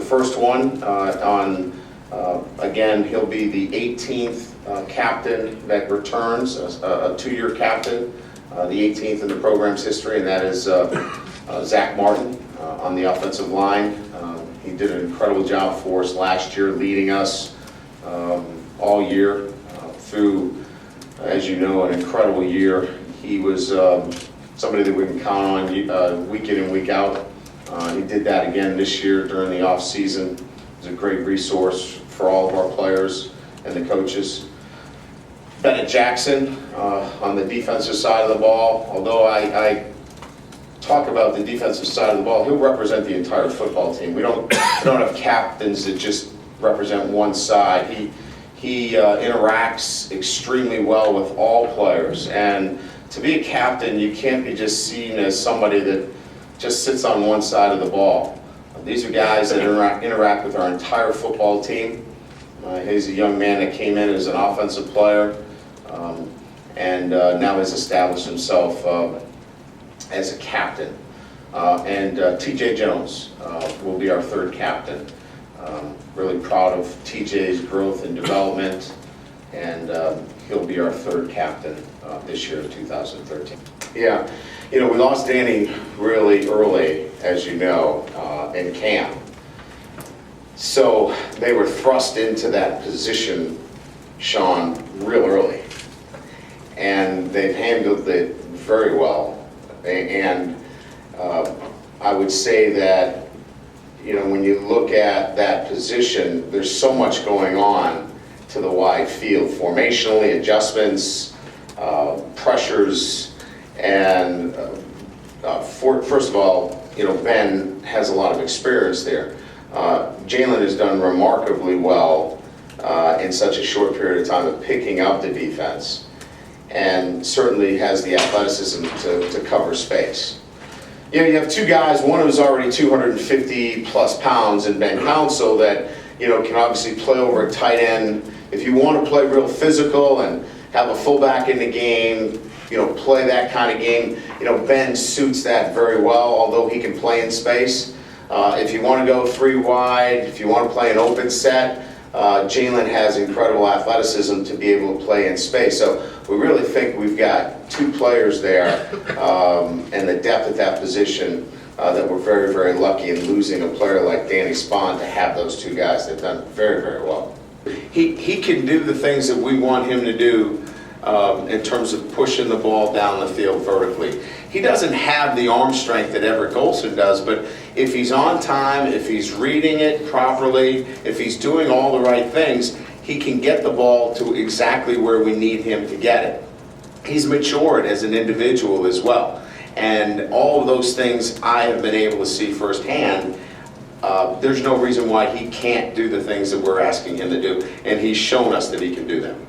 first one again, he'll be the 18th captain that returns, a two-year captain, the 18th in the program's history, and that is Zach Martin on the offensive line. He did an incredible job for us last year, leading us all year through, as you know, an incredible year. He was somebody that we can count on week in and week out. He did that again this year during the off season. He was a great resource for all of our players and the coaches. Bennett Jackson on the defensive side of the ball. Although I talk about the defensive side of the ball, he'll represent the entire football team. We don't have captains that just represent one side. He interacts extremely well with all players, and to be a captain, you can't be just seen as somebody that just sits on one side of the ball. These are guys that interact with our entire football team. He's a young man that came in as an offensive player and now has established himself as a captain. And T.J. Jones will be our third captain. Really proud of TJ's growth and development, and he'll be our third captain this year in 2013. Yeah, you know, we lost Danny really early, as you know, in camp. So they were thrust into that position, Sean, real early. And they've handled it very well. And I would say that, you know, when you look at that position, there's so much going on to the wide field, formationally, adjustments, pressures, and first of all, you know, Ben has a lot of experience there. Jalen has done remarkably well in such a short period of time of picking up the defense, and certainly has the athleticism to cover space. You know, you have two guys, one who's already 250 plus pounds in Ben Council that, you know, can obviously play over a tight end. If you want to play real physical and have a fullback in the game, you know, play that kind of game, you know, Ben suits that very well, although he can play in space. If you want to go three wide, if you want to play an open set, Jalen has incredible athleticism to be able to play in space. So we really think we've got two players there and the depth at that position that we're very, very lucky in losing a player like Danny Spahn to have those two guys. They've done very, very well. He can do the things that we want him to do in terms of pushing the ball down the field vertically. He doesn't have the arm strength that Everett Golson does, but if he's on time, if he's reading it properly, if he's doing all the right things, he can get the ball to exactly where we need him to get it. He's matured as an individual as well, and all of those things I have been able to see firsthand. There's no reason why he can't do the things that we're asking him to do, and he's shown us that he can do them.